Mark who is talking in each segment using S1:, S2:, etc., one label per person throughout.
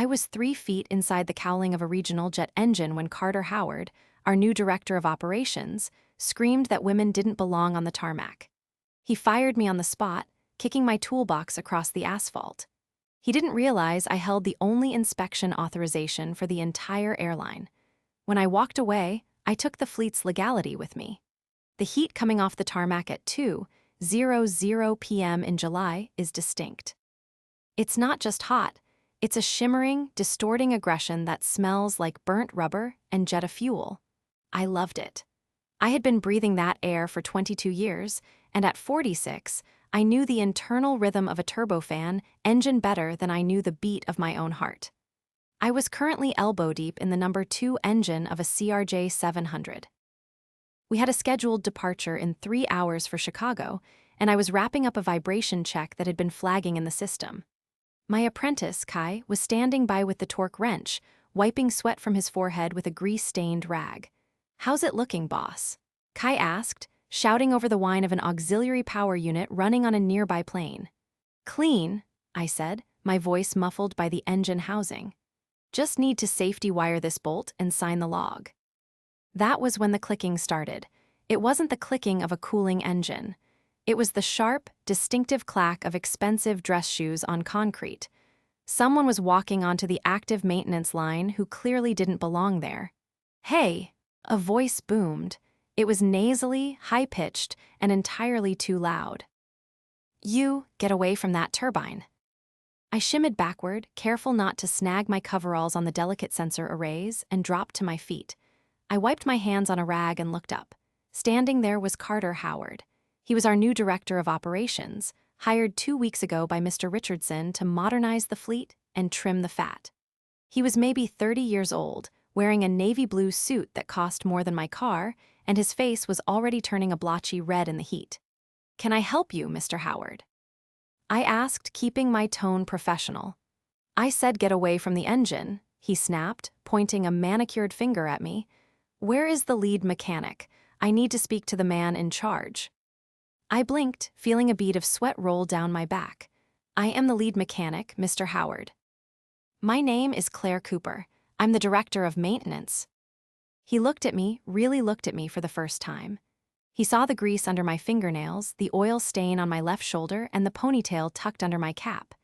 S1: I was 3 feet inside the cowling of a regional jet engine when Carter Howard, our new director of operations, screamed that women didn't belong on the tarmac. He fired me on the spot, kicking my toolbox across the asphalt. He didn't realize I held the only inspection authorization for the entire airline. When I walked away, I took the fleet's legality with me. The heat coming off the tarmac at 2:00 p.m. in July is distinct. It's not just hot, it's a shimmering, distorting aggression that smells like burnt rubber and jet fuel. I loved it. I had been breathing that air for 22 years, and at 46, I knew the internal rhythm of a turbofan engine better than I knew the beat of my own heart. I was currently elbow-deep in the number 2 engine of a CRJ 700. We had a scheduled departure in 3 hours for Chicago, and I was wrapping up a vibration check that had been flagging in the system. My apprentice, Kai, was standing by with the torque wrench, wiping sweat from his forehead with a grease-stained rag. "How's it looking, boss?" Kai asked, shouting over the whine of an auxiliary power unit running on a nearby plane. "Clean," I said, my voice muffled by the engine housing. "Just need to safety wire this bolt and sign the log." That was when the clicking started. It wasn't the clicking of a cooling engine. It was the sharp, distinctive clack of expensive dress shoes on concrete. Someone was walking onto the active maintenance line who clearly didn't belong there. "Hey!" A voice boomed. It was nasally, high-pitched, and entirely too loud. "You, get away from that turbine." I shimmied backward, careful not to snag my coveralls on the delicate sensor arrays, and dropped to my feet. I wiped my hands on a rag and looked up. Standing there was Carter Howard. He was our new director of operations, hired 2 weeks ago by Mr. Richardson to modernize the fleet and trim the fat. He was maybe 30 years old, wearing a navy blue suit that cost more than my car, and his face was already turning a blotchy red in the heat. "Can I help you, Mr. Howard?" I asked, keeping my tone professional. "I said get away from the engine," he snapped, pointing a manicured finger at me. "Where is the lead mechanic? I need to speak to the man in charge." I blinked, feeling a bead of sweat roll down my back. "I am the lead mechanic, Mr. Howard." "My name is Claire Cooper. I'm the director of maintenance." He looked at me, really looked at me for the first time. He saw the grease under my fingernails, the oil stain on my left shoulder, and the ponytail tucked under my cap.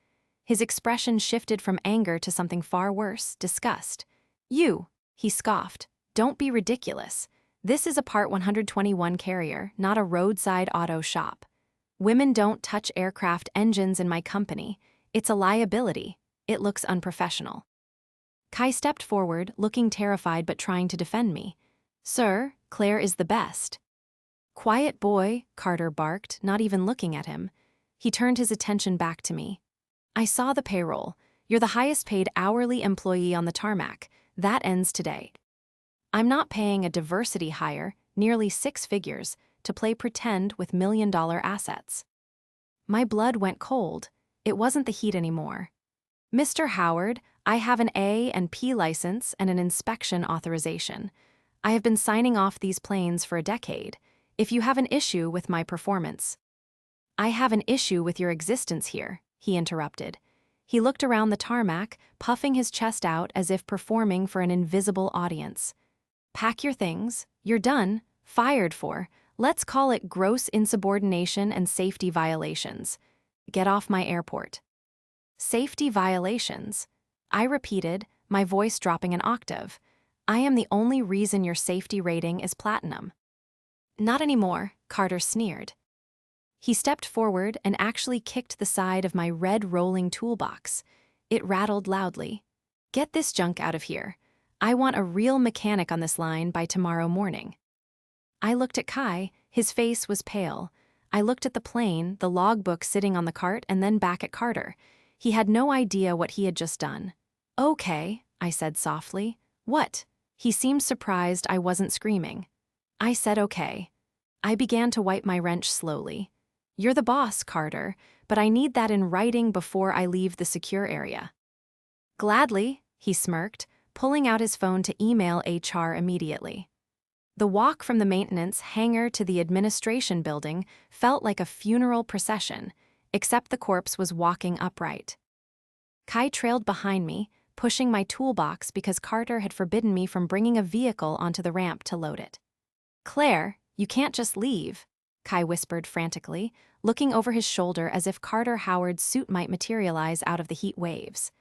S1: His expression shifted from anger to something far worse, disgust. "You," he scoffed, "don't be ridiculous. This is a Part 121 carrier, not a roadside auto shop. Women don't touch aircraft engines in my company. It's a liability. It looks unprofessional." Kai stepped forward, looking terrified but trying to defend me. "Sir, Claire is the best." "Quiet boy," Carter barked, not even looking at him. He turned his attention back to me. "I saw the payroll. You're the highest paid hourly employee on the tarmac. That ends today. I'm not paying a diversity hire, nearly 6 figures, to play pretend with million-dollar assets." My blood went cold. It wasn't the heat anymore. "Mr. Howard, I have an A and P license and an inspection authorization. I have been signing off these planes for a decade. If you have an issue with my performance—" "I have an issue with your existence here," he interrupted. He looked around the tarmac, puffing his chest out as if performing for an invisible audience. "Pack your things. You're done. Fired for. Let's call it gross insubordination and safety violations. Get off my airport." "Safety violations?" I repeated, my voice dropping an octave. "I am the only reason your safety rating is platinum." "Not anymore," Carter sneered. He stepped forward and actually kicked the side of my red rolling toolbox. It rattled loudly. "Get this junk out of here. I want a real mechanic on this line by tomorrow morning." I looked at Kai. His face was pale. I looked at the plane, the logbook sitting on the cart, and then back at Carter. He had no idea what he had just done. "Okay," I said softly. "What?" He seemed surprised I wasn't screaming. I said okay. I began to wipe my wrench slowly. "You're the boss, Carter, but I need that in writing before I leave the secure area." "Gladly," he smirked, pulling out his phone to email HR immediately. The walk from the maintenance hangar to the administration building felt like a funeral procession, except the corpse was walking upright. Kai trailed behind me, pushing my toolbox because Carter had forbidden me from bringing a vehicle onto the ramp to load it. "Claire, you can't just leave," Kai whispered frantically, looking over his shoulder as if Carter Howard's suit might materialize out of the heat waves.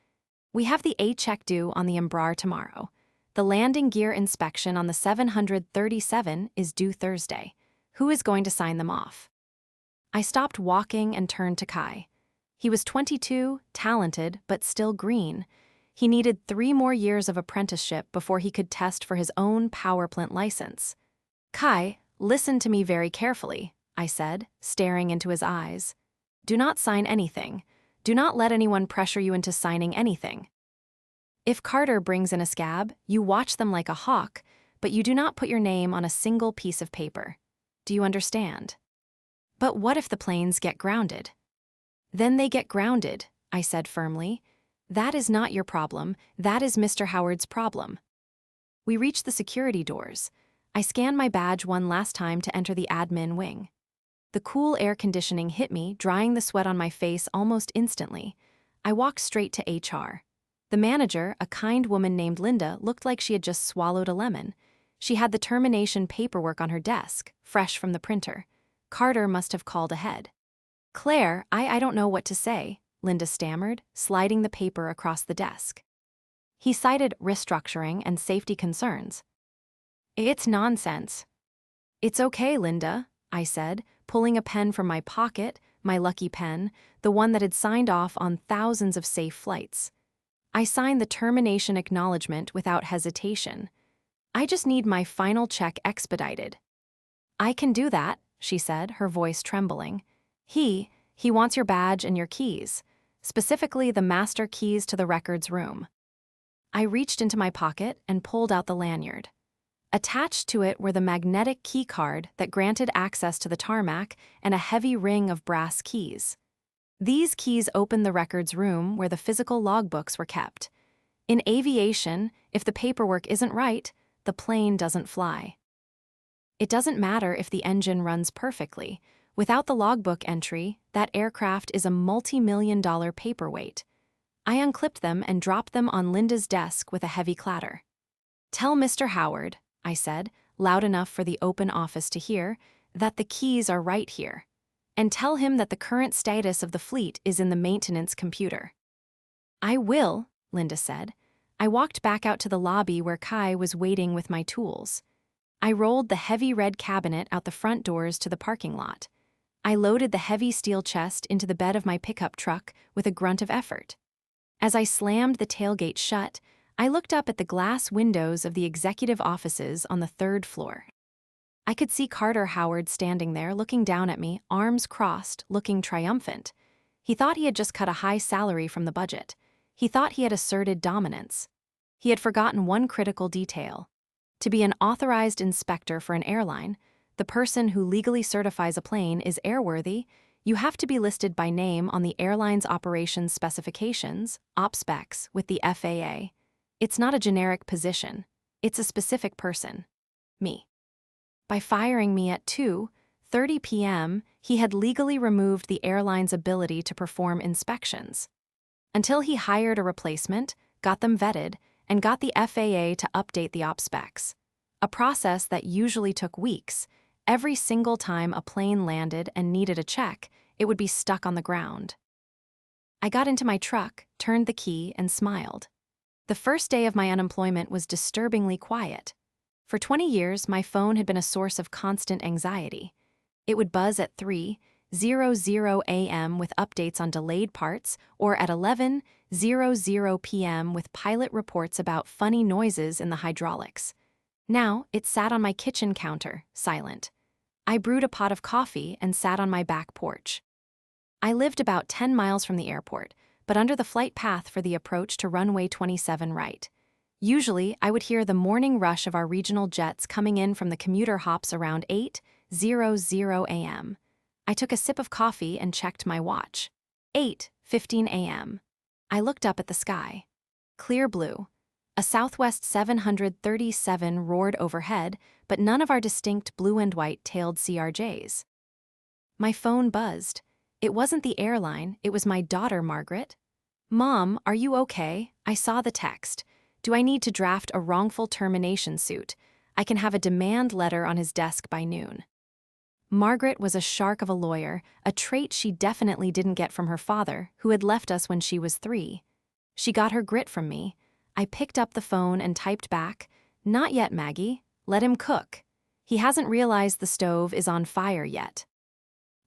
S1: "We have the A-check due on the Embraer tomorrow. The landing gear inspection on the 737 is due Thursday. Who is going to sign them off?" I stopped walking and turned to Kai. He was 22, talented, but still green. He needed 3 more years of apprenticeship before he could test for his own power plant license. "Kai, listen to me very carefully," I said, staring into his eyes. "Do not sign anything. Do not let anyone pressure you into signing anything. If Carter brings in a scab, you watch them like a hawk, but you do not put your name on a single piece of paper. Do you understand?" "But what if the planes get grounded?" "Then they get grounded," I said firmly. "That is not your problem, that is Mr. Howard's problem." We reached the security doors. I scanned my badge one last time to enter the admin wing. The cool air conditioning hit me, drying the sweat on my face almost instantly. I walked straight to HR. The manager, a kind woman named Linda, looked like she had just swallowed a lemon. She had the termination paperwork on her desk, fresh from the printer. Carter must have called ahead. "Claire, I don't know what to say," Linda stammered, sliding the paper across the desk. "He cited restructuring and safety concerns." "It's nonsense." "It's okay, Linda," I said, pulling a pen from my pocket, my lucky pen, the one that had signed off on thousands of safe flights. I signed the termination acknowledgement without hesitation. "I just need my final check expedited." "I can do that," she said, her voice trembling. He wants your badge and your keys, specifically the master keys to the records room." I reached into my pocket and pulled out the lanyard. Attached to it were the magnetic key card that granted access to the tarmac and a heavy ring of brass keys. These keys opened the records room where the physical logbooks were kept. In aviation, if the paperwork isn't right, the plane doesn't fly. It doesn't matter if the engine runs perfectly. Without the logbook entry, that aircraft is a multi-million-dollar paperweight. I unclipped them and dropped them on Linda's desk with a heavy clatter. "Tell Mr. Howard," I said, loud enough for the open office to hear, "that the keys are right here. And tell him that the current status of the fleet is in the maintenance computer." "I will," Linda said. I walked back out to the lobby where Kai was waiting with my tools. I rolled the heavy red cabinet out the front doors to the parking lot. I loaded the heavy steel chest into the bed of my pickup truck with a grunt of effort. As I slammed the tailgate shut, I looked up at the glass windows of the executive offices on the 3rd floor. I could see Carter Howard standing there looking down at me, arms crossed, looking triumphant. He thought he had just cut a high salary from the budget. He thought he had asserted dominance. He had forgotten one critical detail. To be an authorized inspector for an airline, the person who legally certifies a plane is airworthy, you have to be listed by name on the airline's operations specifications, OpSpecs, with the FAA. It's not a generic position. It's a specific person. Me. By firing me at 2:30 p.m., he had legally removed the airline's ability to perform inspections. Until he hired a replacement, got them vetted, and got the FAA to update the OpSpecs. A process that usually took weeks. Every single time a plane landed and needed a check, it would be stuck on the ground. I got into my truck, turned the key, and smiled. The first day of my unemployment was disturbingly quiet. For 20 years, my phone had been a source of constant anxiety. It would buzz at 3:00 a.m. with updates on delayed parts, or at 11:00 p.m. with pilot reports about funny noises in the hydraulics. Now, it sat on my kitchen counter, silent. I brewed a pot of coffee and sat on my back porch. I lived about 10 miles from the airport, but under the flight path for the approach to runway 27 right. Usually, I would hear the morning rush of our regional jets coming in from the commuter hops around 8:00 a.m. I took a sip of coffee and checked my watch. 8:15 a.m. I looked up at the sky. Clear blue. A Southwest 737 roared overhead, but none of our distinct blue and white-tailed CRJs. My phone buzzed. It wasn't the airline, it was my daughter, Margaret. Mom, are you okay? I saw the text. Do I need to draft a wrongful termination suit? I can have a demand letter on his desk by noon. Margaret was a shark of a lawyer, a trait she definitely didn't get from her father, who had left us when she was 3. She got her grit from me. I picked up the phone and typed back, "Not yet, Maggie. Let him cook. He hasn't realized the stove is on fire yet."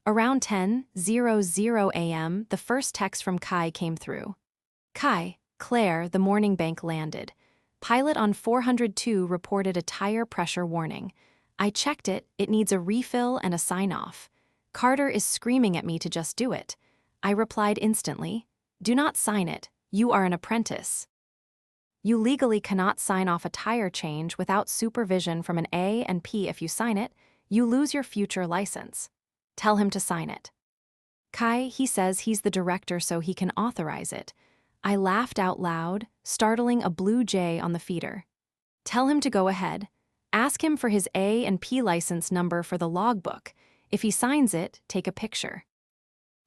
S1: Around 10:00 a.m., the first text from Kai came through. "Kai, Claire, the morning bank landed. Pilot on 402 reported a tire pressure warning. I checked it, it needs a refill and a sign-off. Carter is screaming at me to just do it." I replied instantly, "Do not sign it, you are an apprentice. You legally cannot sign off a tire change without supervision from an A and P. If you sign it, you lose your future license. Tell him to sign it." "Kai, he says he's the director so he can authorize it." I laughed out loud, startling a blue jay on the feeder. "Tell him to go ahead. Ask him for his A and P license number for the logbook. If he signs it, take a picture."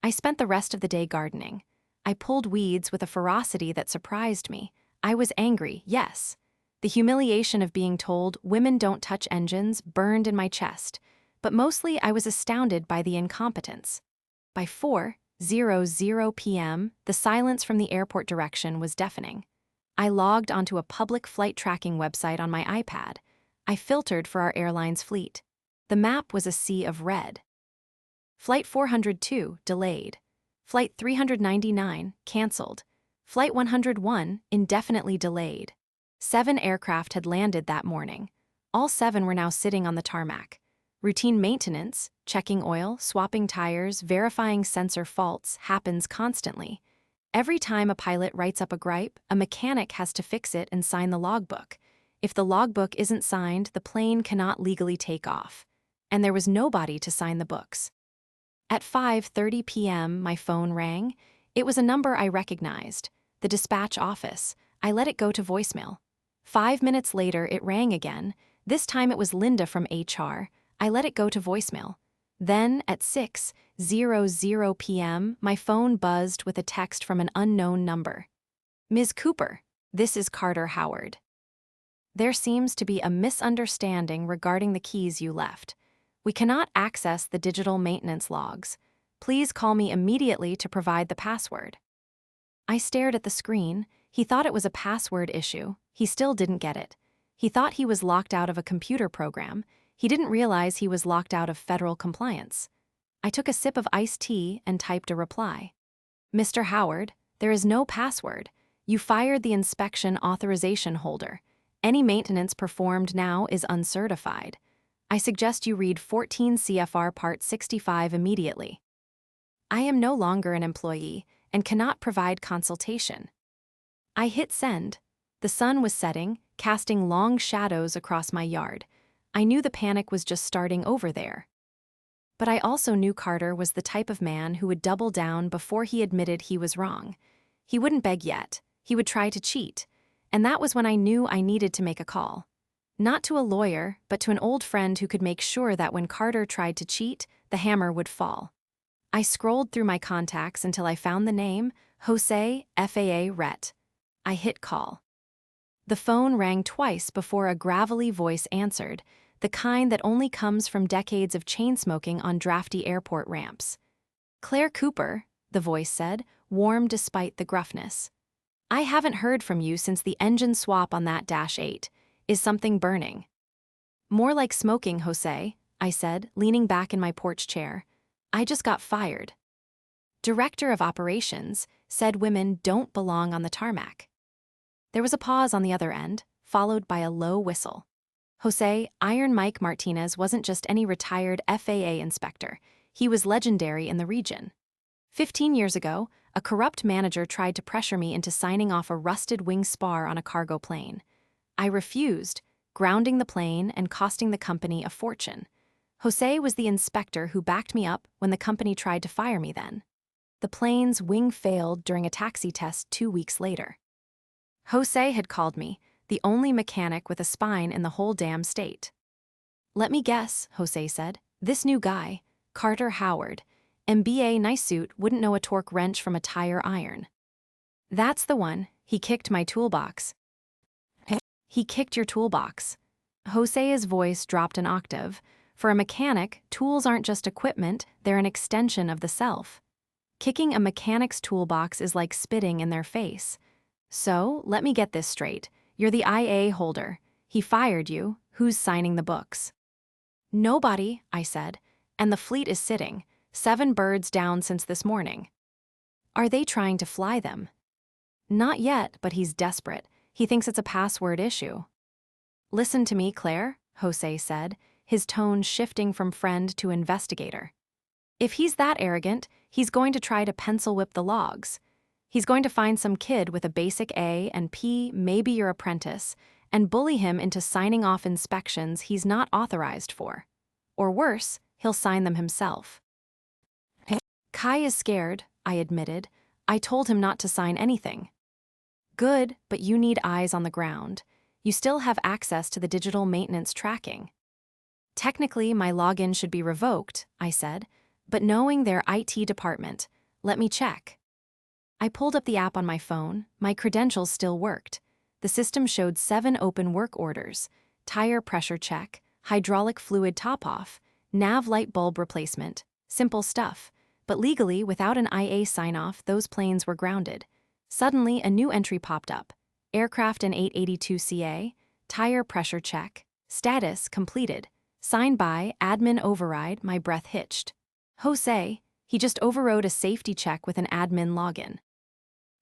S1: I spent the rest of the day gardening. I pulled weeds with a ferocity that surprised me. I was angry, yes. The humiliation of being told women don't touch engines burned in my chest, but mostly I was astounded by the incompetence. By 4:00 p.m., the silence from the airport direction was deafening. I logged onto a public flight tracking website on my iPad. I filtered for our airline's fleet. The map was a sea of red. Flight 402, delayed. Flight 399, canceled. Flight 101, indefinitely delayed. 7 aircraft had landed that morning. All 7 were now sitting on the tarmac. Routine maintenance, checking oil, swapping tires, verifying sensor faults, happens constantly. Every time a pilot writes up a gripe, a mechanic has to fix it and sign the logbook. If the logbook isn't signed, the plane cannot legally take off. And there was nobody to sign the books. At 5:30 p.m., my phone rang. It was a number I recognized, the dispatch office. I let it go to voicemail. 5 minutes later, it rang again. This time it was Linda from HR. I let it go to voicemail. Then, at 6:00 p.m., my phone buzzed with a text from an unknown number. "Ms. Cooper, this is Carter Howard. There seems to be a misunderstanding regarding the keys you left. We cannot access the digital maintenance logs. Please call me immediately to provide the password." I stared at the screen. He thought it was a password issue. He still didn't get it. He thought he was locked out of a computer program. He didn't realize he was locked out of federal compliance. I took a sip of iced tea and typed a reply. "Mr. Howard, there is no password. You fired the inspection authorization holder. Any maintenance performed now is uncertified. I suggest you read 14 CFR Part 65 immediately. I am no longer an employee and cannot provide consultation." I hit send. The sun was setting, casting long shadows across my yard. I knew the panic was just starting over there. But I also knew Carter was the type of man who would double down before he admitted he was wrong. He wouldn't beg yet. He would try to cheat. And that was when I knew I needed to make a call. Not to a lawyer, but to an old friend who could make sure that when Carter tried to cheat, the hammer would fall. I scrolled through my contacts until I found the name, Jose, FAA Ret. I hit call. The phone rang twice before a gravelly voice answered, the kind that only comes from decades of chain smoking on drafty airport ramps. "Claire Cooper," the voice said, warm despite the gruffness. "I haven't heard from you since the engine swap on that Dash 8. Is something burning?" "More like smoking, Jose," I said, leaning back in my porch chair. "I just got fired." Director of Operations said women don't belong on the tarmac. There was a pause on the other end, followed by a low whistle. Jose, Iron Mike Martinez wasn't just any retired FAA inspector. He was legendary in the region. 15 years ago, a corrupt manager tried to pressure me into signing off a rusted wing spar on a cargo plane. I refused, grounding the plane and costing the company a fortune. Jose was the inspector who backed me up when the company tried to fire me then. The plane's wing failed during a taxi test 2 weeks later. Jose had called me, the only mechanic with a spine in the whole damn state. "Let me guess," Jose said. "This new guy, Carter Howard, MBA nice suit, wouldn't know a torque wrench from a tire iron." That's the one. He kicked my toolbox. He kicked your toolbox. Jose's voice dropped an octave. For a mechanic, tools aren't just equipment, they're an extension of the self. Kicking a mechanic's toolbox is like spitting in their face. So, let me get this straight. You're the IA holder. He fired you. Who's signing the books? Nobody, I said. And the fleet is sitting. 7 birds down since this morning. Are they trying to fly them? Not yet, but he's desperate. He thinks it's a password issue. Listen to me, Claire, Jose said, his tone shifting from friend to investigator. If he's that arrogant, he's going to try to pencil whip the logs. He's going to find some kid with a basic A and P, maybe your apprentice, and bully him into signing off inspections he's not authorized for. Or worse, he'll sign them himself. Kai is scared, I admitted. I told him not to sign anything. Good, but you need eyes on the ground. You still have access to the digital maintenance tracking. Technically, my login should be revoked, I said, but knowing their IT department, let me check. I pulled up the app on my phone. My credentials still worked. The system showed 7 open work orders: tire pressure check, hydraulic fluid top-off, nav light bulb replacement. Simple stuff. But legally, without an IA sign-off, those planes were grounded. Suddenly, a new entry popped up. Aircraft in 882CA, tire pressure check, status completed. Signed by admin override. My breath hitched. Jose, he just overrode a safety check with an admin login.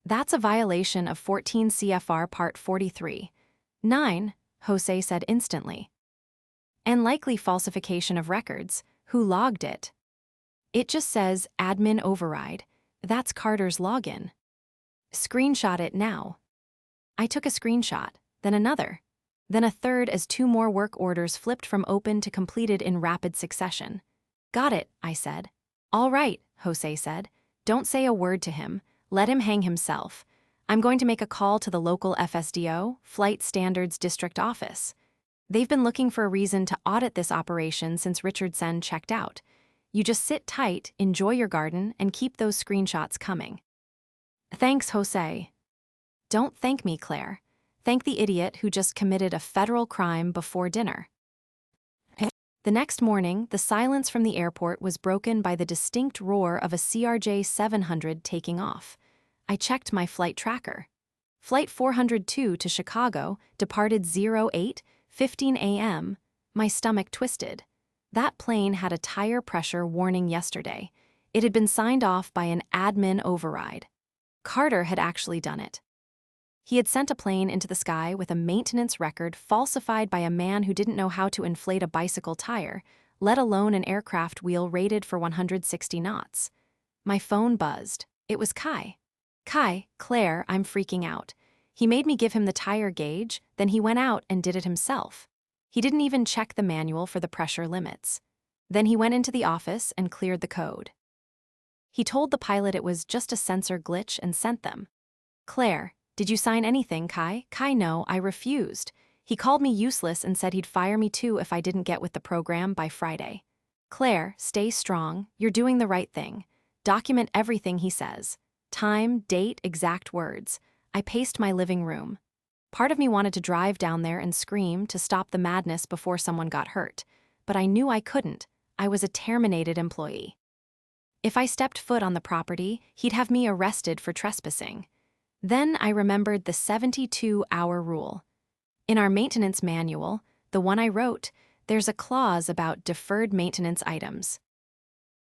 S1: That's a violation of 14 CFR Part 43. 9, Jose said instantly. And likely falsification of records. Who logged it? It just says admin override. That's Carter's login. Screenshot it now. I took a screenshot, then another, then a third as 2 more work orders flipped from open to completed in rapid succession. Got it, I said. All right, Jose said. Don't say a word to him. Let him hang himself. I'm going to make a call to the local FSDO, Flight Standards District Office. They've been looking for a reason to audit this operation since Richardson checked out. You just sit tight, enjoy your garden, and keep those screenshots coming. Thanks, Jose. Don't thank me, Claire. Thank the idiot who just committed a federal crime before dinner. The next morning, the silence from the airport was broken by the distinct roar of a CRJ 700 taking off. I checked my flight tracker. Flight 402 to Chicago departed 08:15 a.m. My stomach twisted. That plane had a tire pressure warning yesterday. It had been signed off by an admin override. Carter had actually done it. He had sent a plane into the sky with a maintenance record falsified by a man who didn't know how to inflate a bicycle tire, let alone an aircraft wheel rated for 160 knots. My phone buzzed. It was Kai. Kai, Claire, I'm freaking out. He made me give him the tire gauge, then he went out and did it himself. He didn't even check the manual for the pressure limits. Then he went into the office and cleared the code. He told the pilot it was just a sensor glitch and sent them. Claire, did you sign anything, Kai? Kai, no, I refused. He called me useless and said he'd fire me too if I didn't get with the program by Friday. Claire, stay strong. You're doing the right thing. Document everything he says. Time, date, exact words. I paced my living room. Part of me wanted to drive down there and scream to stop the madness before someone got hurt, but I knew I couldn't. I was a terminated employee. If I stepped foot on the property, he'd have me arrested for trespassing. Then I remembered the 72-hour rule. In our maintenance manual, the one I wrote, there's a clause about deferred maintenance items.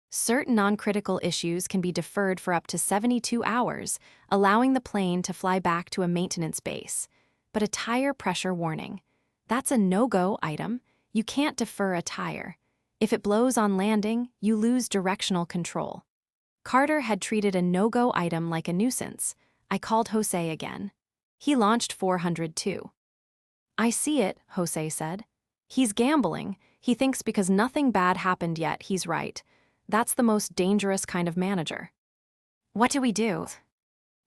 S1: Certain non-critical issues can be deferred for up to 72 hours, allowing the plane to fly back to a maintenance base. But a tire pressure warning, that's a no-go item. You can't defer a tire. If it blows on landing, you lose directional control. Carter had treated a no-go item like a nuisance. I called Jose again. He launched 402. I see it, Jose said. He's gambling. He thinks because nothing bad happened yet, he's right. That's the most dangerous kind of manager. What do we do?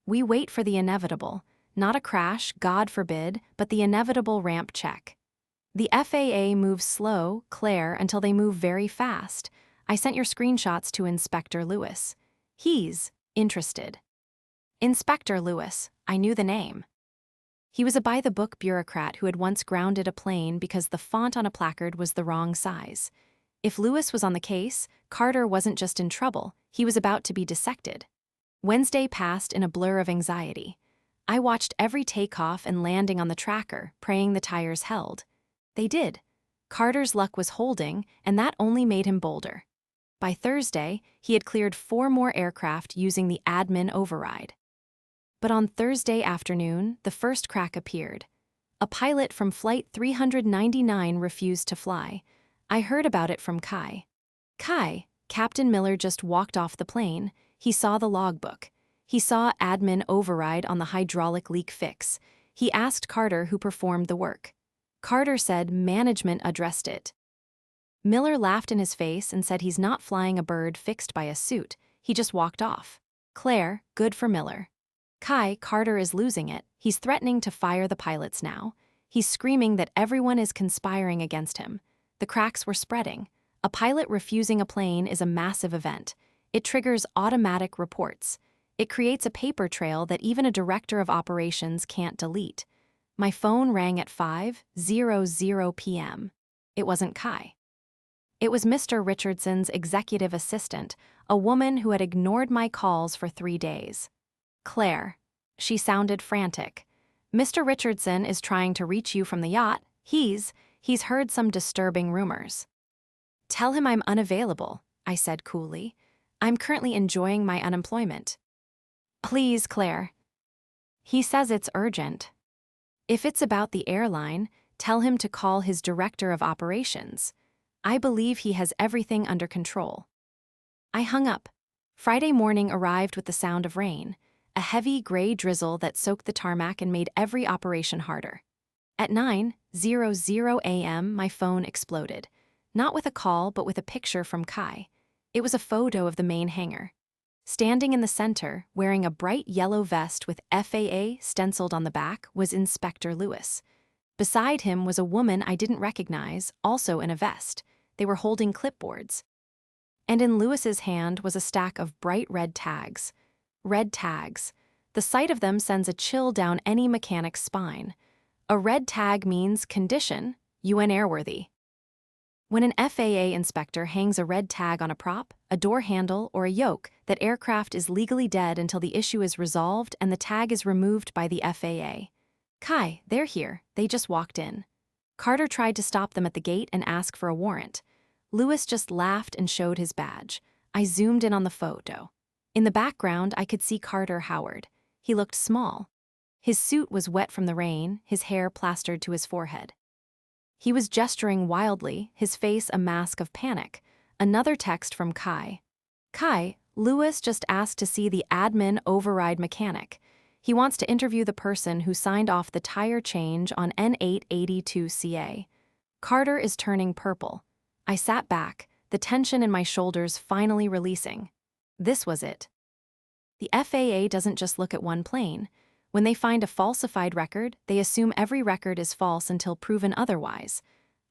S1: We wait for the inevitable. Not a crash, God forbid, but the inevitable ramp check. The FAA moves slow, Claire, until they move very fast. I sent your screenshots to Inspector Lewis. He's interested. Inspector Lewis. I knew the name. He was a by-the-book bureaucrat who had once grounded a plane because the font on a placard was the wrong size. If Lewis was on the case, Carter wasn't just in trouble, he was about to be dissected. Wednesday passed in a blur of anxiety. I watched every takeoff and landing on the tracker, praying the tires held. They did. Carter's luck was holding, and that only made him bolder. By Thursday, he had cleared 4 more aircraft using the admin override. But on Thursday afternoon, the first crack appeared. A pilot from Flight 399 refused to fly. I heard about it from Kai. Captain Miller just walked off the plane. He saw the logbook. He saw admin override on the hydraulic leak fix. He asked Carter who performed the work. Carter said management addressed it. Miller laughed in his face and said he's not flying a bird fixed by a suit. He just walked off. Claire, good for Miller. Carter is losing it. He's threatening to fire the pilots now. He's screaming that everyone is conspiring against him. The cracks were spreading. A pilot refusing a plane is a massive event. It triggers automatic reports. It creates a paper trail that even a director of operations can't delete. My phone rang at 5:00 p.m. It wasn't Kai. It was Mr. Richardson's executive assistant, a woman who had ignored my calls for 3 days. Claire. She sounded frantic. Mr. Richardson is trying to reach you from the yacht. He's heard some disturbing rumors. Tell him I'm unavailable, I said coolly. I'm currently enjoying my unemployment. Please, Claire. He says it's urgent. If it's about the airline, tell him to call his director of operations. I believe he has everything under control. I hung up. Friday morning arrived with the sound of rain, a heavy gray drizzle that soaked the tarmac and made every operation harder. At 9:00 a.m., my phone exploded, not with a call but with a picture from Kai. It was a photo of the main hangar. Standing in the center, wearing a bright yellow vest with FAA stenciled on the back, was Inspector Lewis. Beside him was a woman I didn't recognize, also in a vest. They were holding clipboards. And in Lewis's hand was a stack of bright red tags. Red tags. The sight of them sends a chill down any mechanic's spine. A red tag means condition, UN airworthy. When an FAA inspector hangs a red tag on a prop, a door handle, or a yoke, that aircraft is legally dead until the issue is resolved and the tag is removed by the FAA. Kai, they're here. They just walked in. Carter tried to stop them at the gate and ask for a warrant. Lewis just laughed and showed his badge. I zoomed in on the photo. In the background, I could see Carter Howard. He looked small. His suit was wet from the rain, his hair plastered to his forehead. He was gesturing wildly, his face a mask of panic. Another text from Kai. Kai, Lewis just asked to see the admin override mechanic. He wants to interview the person who signed off the tire change on N882CA. Carter is turning purple. I sat back, the tension in my shoulders finally releasing. This was it. The FAA doesn't just look at one plane. When they find a falsified record, they assume every record is false until proven otherwise.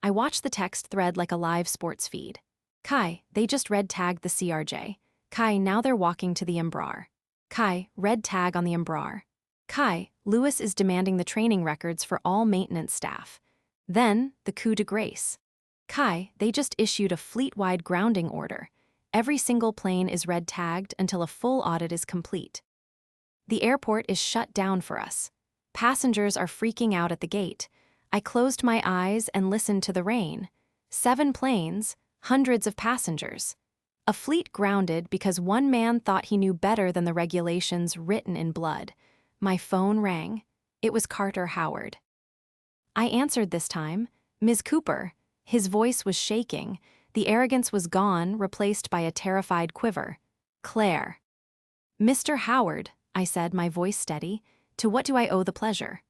S1: I watched the text thread like a live sports feed. Kai, they just red tagged the CRJ. Kai, now they're walking to the Embraer. Kai, red tag on the Embraer. Kai, Lewis is demanding the training records for all maintenance staff. Then, the coup de grace. Kai, they just issued a fleet-wide grounding order. Every single plane is red tagged until a full audit is complete. The airport is shut down for us. Passengers are freaking out at the gate. I closed my eyes and listened to the rain. 7 planes, hundreds of passengers. A fleet grounded because one man thought he knew better than the regulations written in blood. My phone rang. It was Carter Howard. I answered this time. Ms. Cooper. His voice was shaking. The arrogance was gone, replaced by a terrified quiver. Claire. Mr. Howard, I said, my voice steady. To what do I owe the pleasure?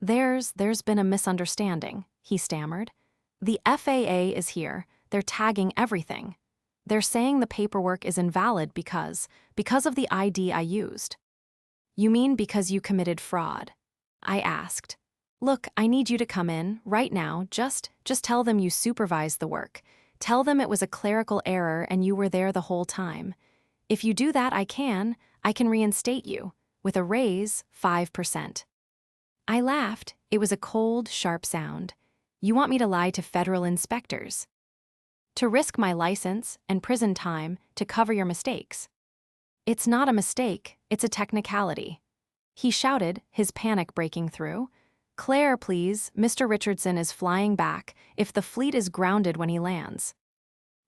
S1: There's been a misunderstanding, he stammered. The FAA is here. They're tagging everything. They're saying the paperwork is invalid because of the ID I used. You mean because you committed fraud? I asked. Look, I need you to come in, right now, just tell them you supervised the work. Tell them it was a clerical error and you were there the whole time. If you do that, I can reinstate you. with a raise 5%. I laughed. It was a cold, sharp sound. You want me to lie to federal inspectors? To risk my license and prison time to cover your mistakes? It's not a mistake, it's a technicality. He shouted, his panic breaking through. Claire, please, Mr. Richardson is flying back if the fleet is grounded when he lands.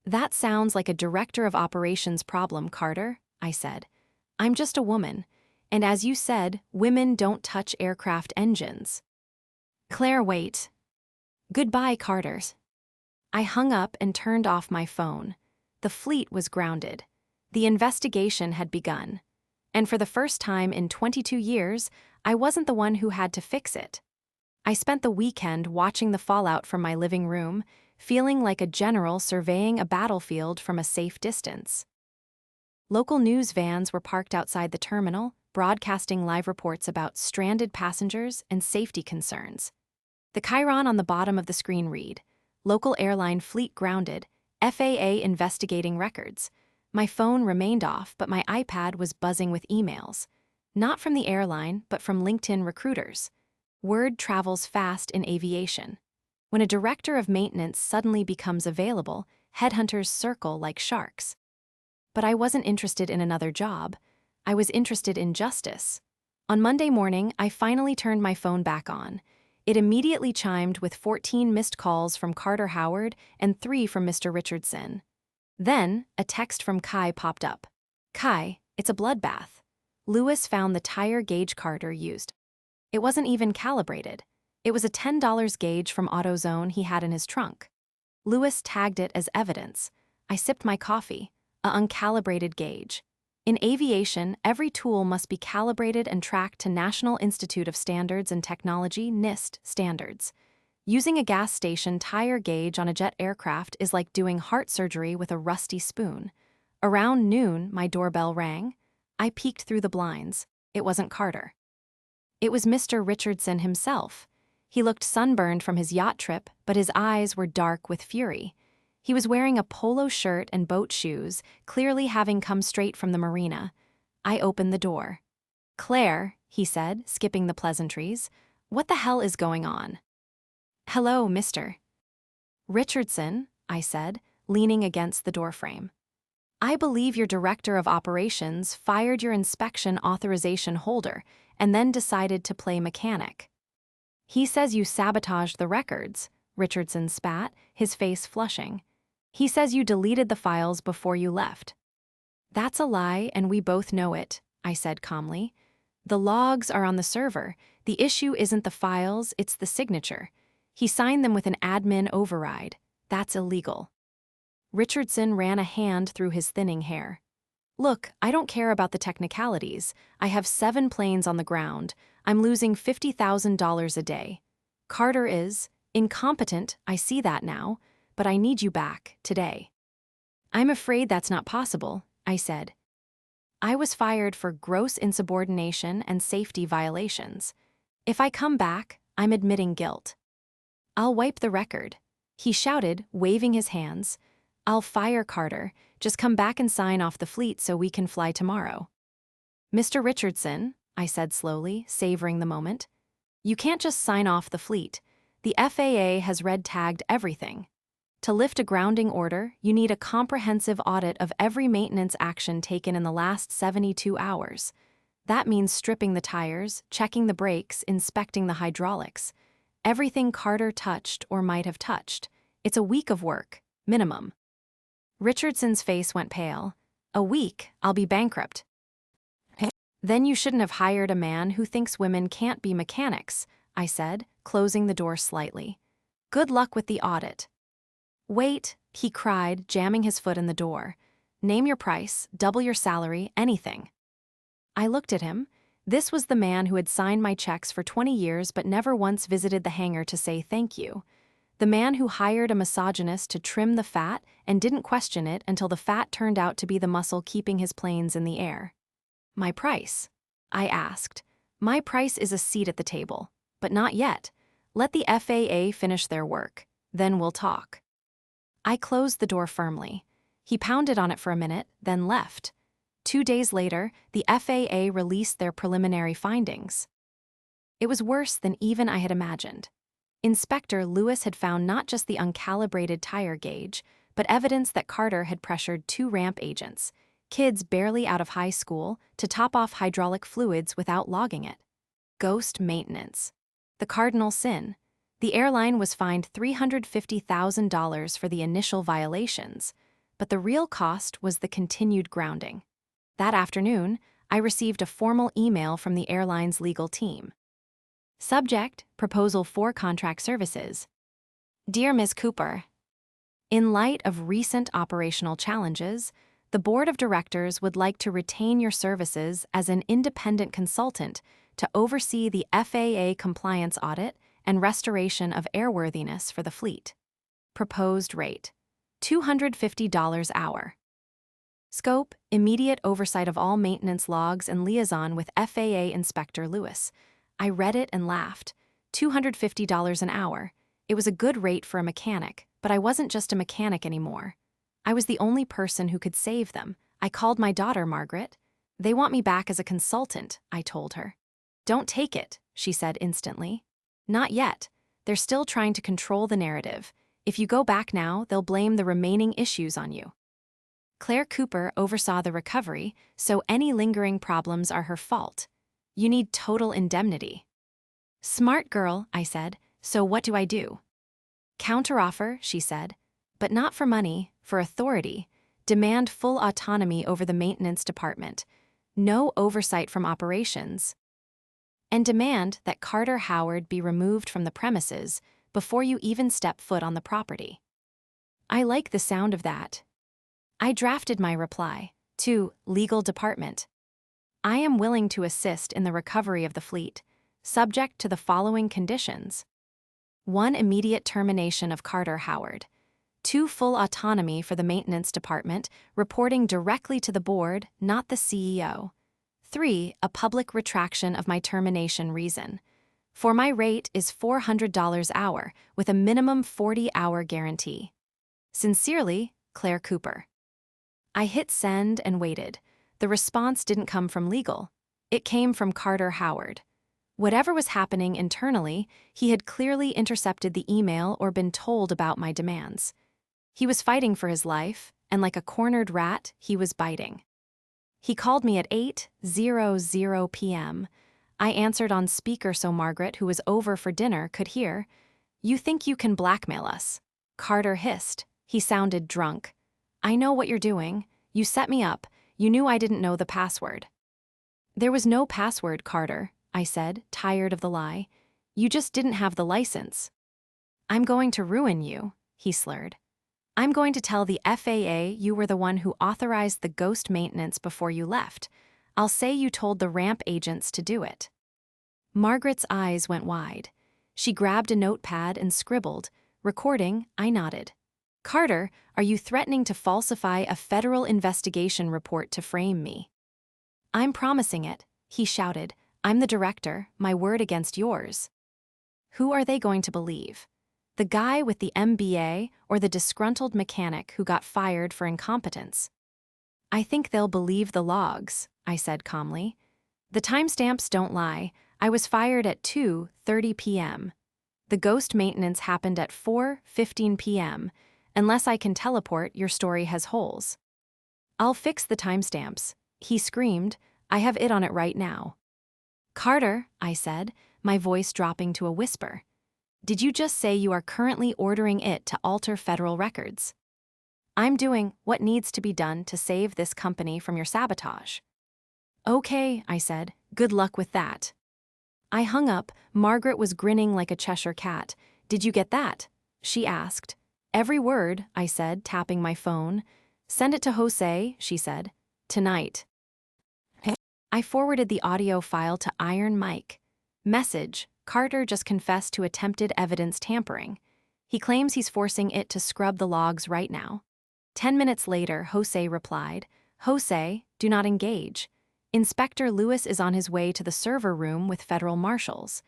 S1: That sounds like a director of operations problem, Carter, I said. I'm just a woman, and as you said, women don't touch aircraft engines. Claire, wait. Goodbye, Carters. I hung up and turned off my phone. The fleet was grounded. The investigation had begun. And for the first time in 22 years, I wasn't the one who had to fix it. I spent the weekend watching the fallout from my living room, feeling like a general surveying a battlefield from a safe distance. Local news vans were parked outside the terminal, broadcasting live reports about stranded passengers and safety concerns. The chyron on the bottom of the screen read, Local airline fleet grounded, FAA investigating records. My phone remained off, but my iPad was buzzing with emails. Not from the airline, but from LinkedIn recruiters. Word travels fast in aviation. When a director of maintenance suddenly becomes available, headhunters circle like sharks. But I wasn't interested in another job. I was interested in justice. On Monday morning, I finally turned my phone back on. It immediately chimed with 14 missed calls from Carter Howard and 3 from Mr. Richardson. Then, a text from Kai popped up. Kai, it's a bloodbath. Lewis found the tire gauge Carter used. It wasn't even calibrated. It was a $10 gauge from AutoZone he had in his trunk. Lewis tagged it as evidence. I sipped my coffee. A uncalibrated gauge. In aviation, every tool must be calibrated and tracked to National Institute of Standards and Technology (NIST) standards. Using a gas station tire gauge on a jet aircraft is like doing heart surgery with a rusty spoon. Around noon, my doorbell rang. I peeked through the blinds. It wasn't Carter. It was Mr. Richardson himself. He looked sunburned from his yacht trip, but his eyes were dark with fury. He was wearing a polo shirt and boat shoes, clearly having come straight from the marina. I opened the door. Claire, he said, skipping the pleasantries, what the hell is going on? Hello, Mr. Richardson, I said, leaning against the doorframe. I believe your director of operations fired your inspection authorization holder and then decided to play mechanic. He says you sabotaged the records, Richardson spat, his face flushing. He says you deleted the files before you left. That's a lie, and we both know it, I said calmly. The logs are on the server. The issue isn't the files, it's the signature. He signed them with an admin override. That's illegal. Richardson ran a hand through his thinning hair. Look, I don't care about the technicalities. I have 7 planes on the ground. I'm losing $50,000 a day. Carter is incompetent, I see that now, but I need you back, today. I'm afraid that's not possible, I said. I was fired for gross insubordination and safety violations. If I come back, I'm admitting guilt. I'll wipe the record, he shouted, waving his hands. I'll fire Carter. Just come back and sign off the fleet so we can fly tomorrow. Mr. Richardson, I said slowly, savoring the moment, you can't just sign off the fleet. The FAA has red-tagged everything. To lift a grounding order, you need a comprehensive audit of every maintenance action taken in the last 72 hours. That means stripping the tires, checking the brakes, inspecting the hydraulics. Everything Carter touched or might have touched. It's a week of work, minimum. Richardson's face went pale. A week, I'll be bankrupt. Then you shouldn't have hired a man who thinks women can't be mechanics, I said, closing the door slightly. Good luck with the audit. Wait, he cried, jamming his foot in the door. Name your price, double your salary, anything. I looked at him. This was the man who had signed my checks for 20 years but never once visited the hangar to say thank you. The man who hired a misogynist to trim the fat and didn't question it until the fat turned out to be the muscle keeping his planes in the air. My price? I asked. My price is a seat at the table. But not yet. Let the FAA finish their work. Then we'll talk. I closed the door firmly. He pounded on it for a minute, then left. 2 days later, the FAA released their preliminary findings. It was worse than even I had imagined. Inspector Lewis had found not just the uncalibrated tire gauge, but evidence that Carter had pressured 2 ramp agents, kids barely out of high school, to top off hydraulic fluids without logging it. Ghost maintenance. The cardinal sin. The airline was fined $350,000 for the initial violations, but the real cost was the continued grounding. That afternoon, I received a formal email from the airline's legal team. Subject: Proposal for Contract Services. Dear Ms. Cooper, in light of recent operational challenges, the Board of Directors would like to retain your services as an independent consultant to oversee the FAA compliance audit and restoration of airworthiness for the fleet. Proposed rate: $250 hour. Scope: immediate oversight of all maintenance logs and liaison with FAA Inspector Lewis. I read it and laughed. $250 an hour. It was a good rate for a mechanic, but I wasn't just a mechanic anymore. I was the only person who could save them. I called my daughter, Margaret. They want me back as a consultant, I told her. Don't take it, she said instantly. Not yet. They're still trying to control the narrative. If you go back now, they'll blame the remaining issues on you. Claire Cooper oversaw the recovery, so any lingering problems are her fault. You need total indemnity. Smart girl, I said. So what do I do? Counteroffer, she said. But not for money, for authority. Demand full autonomy over the maintenance department. No oversight from operations. And demand that Carter Howard be removed from the premises before you even step foot on the property. I like the sound of that. I drafted my reply to Legal Department. I am willing to assist in the recovery of the fleet, subject to the following conditions. 1. Immediate termination of Carter Howard. 2. Full autonomy for the maintenance department, reporting directly to the board, not the CEO. 3. A public retraction of my termination reason. For my rate is $400 hour, with a minimum 40-hour guarantee. Sincerely, Claire Cooper. I hit send and waited. The response didn't come from legal. It came from Carter Howard. Whatever was happening internally, he had clearly intercepted the email or been told about my demands. He was fighting for his life, and like a cornered rat, he was biting. He called me at 8:00 p.m. I answered on speaker so Margaret, who was over for dinner, could hear. You think you can blackmail us? Carter hissed. He sounded drunk. I know what you're doing. You set me up. You knew I didn't know the password. There was no password, Carter, I said, tired of the lie. You just didn't have the license. I'm going to ruin you, he slurred. I'm going to tell the FAA you were the one who authorized the ghost maintenance before you left. I'll say you told the ramp agents to do it. Margaret's eyes went wide. She grabbed a notepad and scribbled. Recording, I nodded. Carter, are you threatening to falsify a federal investigation report to frame me? I'm promising it, he shouted. I'm the director, my word against yours. Who are they going to believe? The guy with the MBA or the disgruntled mechanic who got fired for incompetence? I think they'll believe the logs, I said calmly. The timestamps don't lie. I was fired at 2:30 p.m. The ghost maintenance happened at 4:15 p.m. Unless I can teleport, your story has holes. I'll fix the timestamps, he screamed. I have it on it right now. Carter, I said, my voice dropping to a whisper. Did you just say you are currently ordering it to alter federal records? I'm doing what needs to be done to save this company from your sabotage. Okay, I said. Good luck with that. I hung up. Margaret was grinning like a Cheshire cat. Did you get that? She asked. Every word, I said, tapping my phone. Send it to Jose, she said. Tonight. I forwarded the audio file to Iron Mike. Message: Carter just confessed to attempted evidence tampering. He claims he's forcing it to scrub the logs right now. 10 minutes later, Jose replied, Jose, do not engage. Inspector Lewis is on his way to the server room with federal marshals.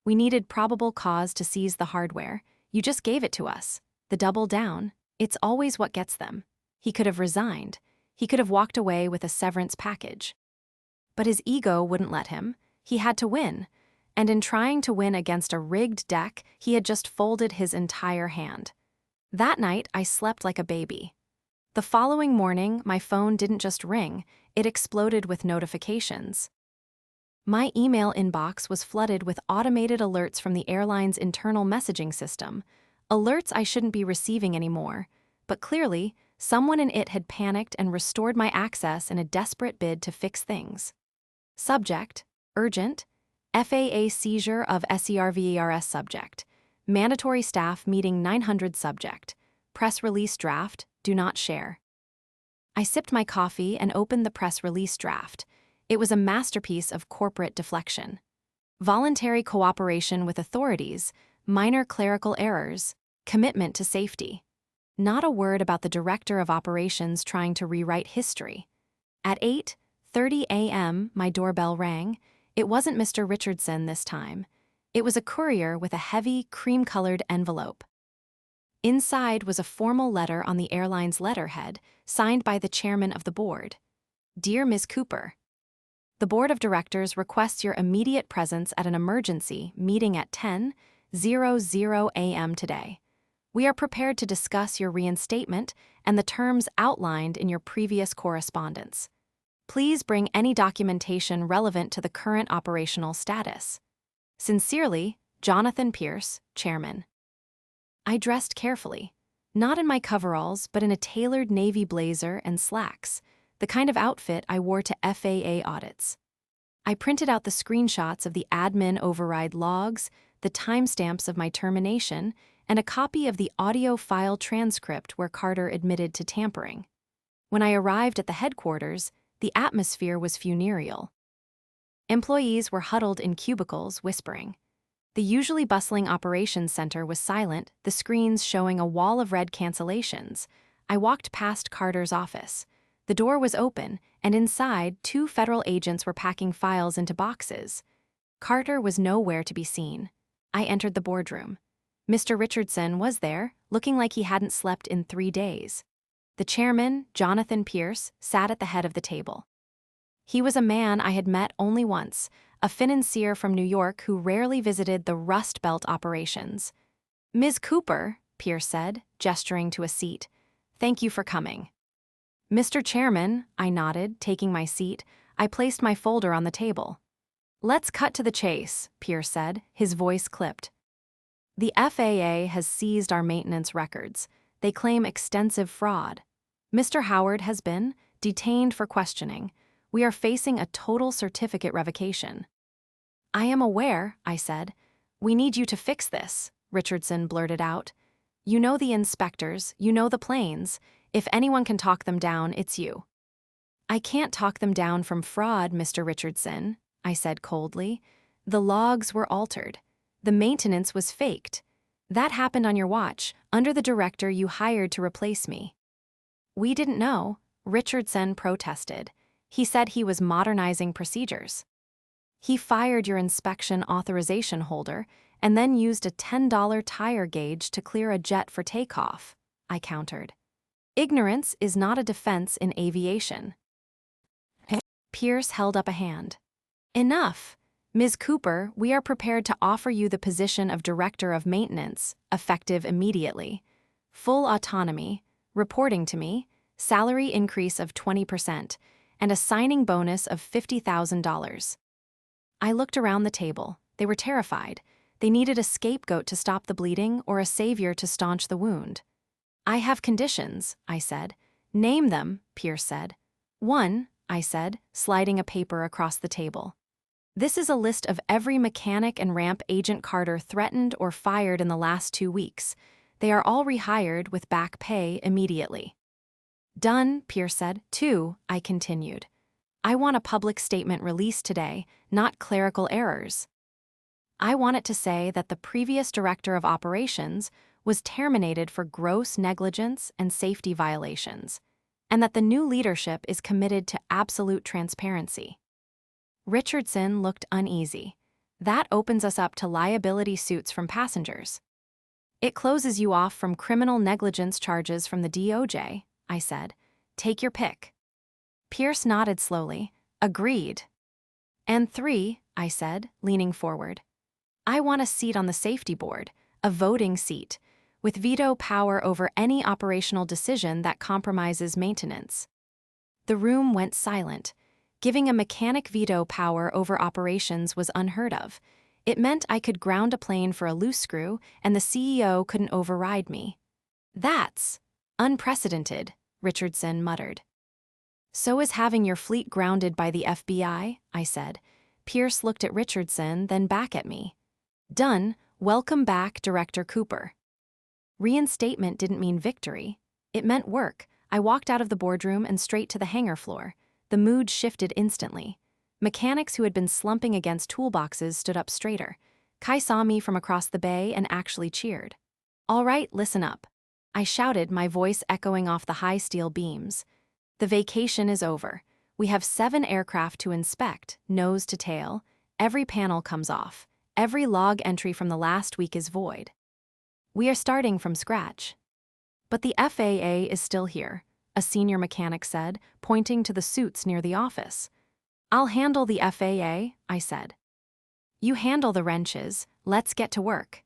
S1: We needed probable cause to seize the hardware. You just gave it to us. The double down. It's always what gets them. He could have resigned. He could have walked away with a severance package. But his ego wouldn't let him. He had to win. And in trying to win against a rigged deck, he had just folded his entire hand. That night, I slept like a baby. The following morning, my phone didn't just ring, it exploded with notifications. My email inbox was flooded with automated alerts from the airline's internal messaging system, alerts I shouldn't be receiving anymore, but clearly, someone in it had panicked and restored my access in a desperate bid to fix things. Subject: urgent. FAA seizure of SERVERS subject. Mandatory staff meeting 900 subject. Press release draft, do not share. I sipped my coffee and opened the press release draft. It was a masterpiece of corporate deflection. Voluntary cooperation with authorities, minor clerical errors, commitment to safety. Not a word about the director of operations trying to rewrite history. At 8:30 a.m., my doorbell rang. It wasn't Mr. Richardson this time. It was a courier with a heavy, cream-colored envelope. Inside was a formal letter on the airline's letterhead, signed by the chairman of the board. Dear Ms. Cooper, the board of directors requests your immediate presence at an emergency meeting at 10:00 a.m. today. We are prepared to discuss your reinstatement and the terms outlined in your previous correspondence. Please bring any documentation relevant to the current operational status. Sincerely, Jonathan Pierce, Chairman. I dressed carefully, not in my coveralls, but in a tailored navy blazer and slacks, the kind of outfit I wore to FAA audits. I printed out the screenshots of the admin override logs, the timestamps of my termination, and a copy of the audio file transcript where Carter admitted to tampering. When I arrived at the headquarters, the atmosphere was funereal. Employees were huddled in cubicles, whispering. The usually bustling operations center was silent, the screens showing a wall of red cancellations. I walked past Carter's office. The door was open, and inside, 2 federal agents were packing files into boxes. Carter was nowhere to be seen. I entered the boardroom. Mr. Richardson was there, looking like he hadn't slept in 3 days. The chairman, Jonathan Pierce, sat at the head of the table. He was a man I had met only once, a financier from New York who rarely visited the Rust Belt operations. Ms. Cooper, Pierce said, gesturing to a seat, thank you for coming. Mr. Chairman, I nodded, taking my seat. I placed my folder on the table. Let's cut to the chase, Pierce said, his voice clipped. The FAA has seized our maintenance records. They claim extensive fraud. Mr. Howard has been detained for questioning. We are facing a total certificate revocation. I am aware, I said. We need you to fix this, Richardson blurted out. You know the inspectors, you know the planes. If anyone can talk them down, it's you. I can't talk them down from fraud, Mr. Richardson, I said coldly. The logs were altered. The maintenance was faked. That happened on your watch, under the director you hired to replace me. We didn't know, Richardson protested. He said he was modernizing procedures. He fired your inspection authorization holder and then used a $10 tire gauge to clear a jet for takeoff, I countered. Ignorance is not a defense in aviation. Pierce held up a hand. Enough. Ms. Cooper, we are prepared to offer you the position of Director of Maintenance, effective immediately. Full autonomy, reporting to me, salary increase of 20%, and a signing bonus of $50,000. I looked around the table. They were terrified. They needed a scapegoat to stop the bleeding or a savior to staunch the wound. I have conditions, I said. Name them, Pierce said. 1, I said, sliding a paper across the table. This is a list of every mechanic and ramp Agent Carter threatened or fired in the last 2 weeks. They are all rehired with back pay immediately. Done, Pierce said. 2, I continued. I want a public statement released today, not clerical errors. I want it to say that the previous director of operations was terminated for gross negligence and safety violations, and that the new leadership is committed to absolute transparency. Richardson looked uneasy. That opens us up to liability suits from passengers. It closes you off from criminal negligence charges from the DOJ, I said. Take your pick. Pierce nodded slowly. Agreed. And 3, I said, leaning forward. I want a seat on the safety board, a voting seat, with veto power over any operational decision that compromises maintenance. The room went silent. Giving a mechanic veto power over operations was unheard of. It meant I could ground a plane for a loose screw, and the CEO couldn't override me. That's unprecedented, Richardson muttered. So is having your fleet grounded by the FBI, I said. Pierce looked at Richardson, then back at me. Done. Welcome back, Director Cooper. Reinstatement didn't mean victory. It meant work. I walked out of the boardroom and straight to the hangar floor. The mood shifted instantly. Mechanics who had been slumping against toolboxes stood up straighter. Kai saw me from across the bay and actually cheered. All right, listen up. I shouted, my voice echoing off the high steel beams. The vacation is over. We have 7 aircraft to inspect, nose to tail. Every panel comes off. Every log entry from the last week is void. We are starting from scratch. But the FAA is still here, a senior mechanic said, pointing to the suits near the office. I'll handle the FAA, I said. You handle the wrenches. Let's get to work.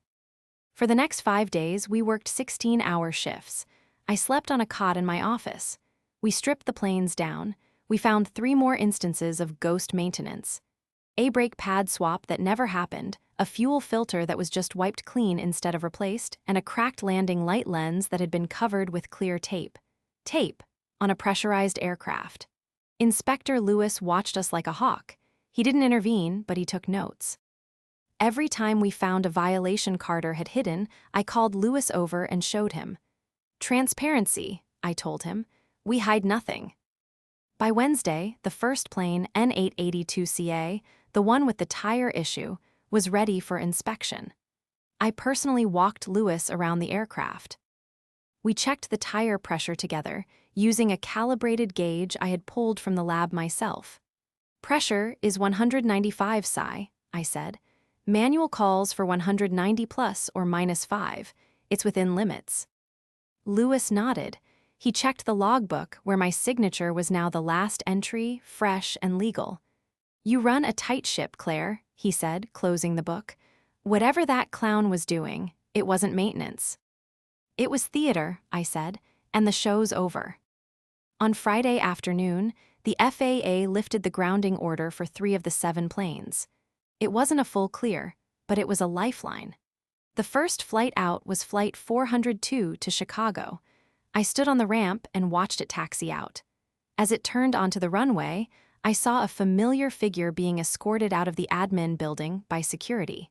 S1: For the next 5 days, we worked 16-hour shifts. I slept on a cot in my office. We stripped the planes down. We found 3 more instances of ghost maintenance. A brake pad swap that never happened, a fuel filter that was just wiped clean instead of replaced, and a cracked landing light lens that had been covered with clear tape. Tape on a pressurized aircraft. Inspector Lewis watched us like a hawk. He didn't intervene, but he took notes. Every time we found a violation Carter had hidden, I called Lewis over and showed him. Transparency, I told him. We hide nothing. By Wednesday, the first plane, N882CA, the one with the tire issue, was ready for inspection. I personally walked Lewis around the aircraft. We checked the tire pressure together, using a calibrated gauge I had pulled from the lab myself. Pressure is 195 psi, I said. Manual calls for 190 plus or minus 5. It's within limits. Lewis nodded. He checked the logbook, where my signature was now the last entry, fresh and legal. You run a tight ship, Claire, he said, closing the book. Whatever that clown was doing, it wasn't maintenance. It was theater, I said, and the show's over. On Friday afternoon, the FAA lifted the grounding order for 3 of the 7 planes. It wasn't a full clear, but it was a lifeline. The first flight out was Flight 402 to Chicago. I stood on the ramp and watched it taxi out. As it turned onto the runway, I saw a familiar figure being escorted out of the admin building by security.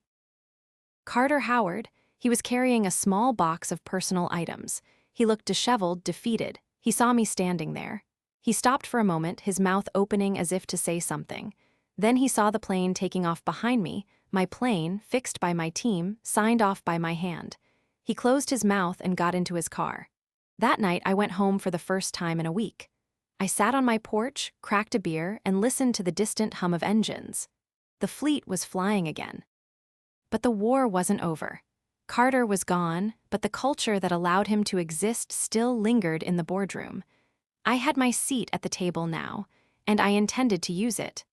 S1: Carter Howard. He was carrying a small box of personal items. He looked disheveled, defeated. He saw me standing there. He stopped for a moment, his mouth opening as if to say something. Then he saw the plane taking off behind me, my plane, fixed by my team, signed off by my hand. He closed his mouth and got into his car. That night, I went home for the first time in a week. I sat on my porch, cracked a beer, and listened to the distant hum of engines. The fleet was flying again. But the war wasn't over. Carter was gone, but the culture that allowed him to exist still lingered in the boardroom. I had my seat at the table now, and I intended to use it.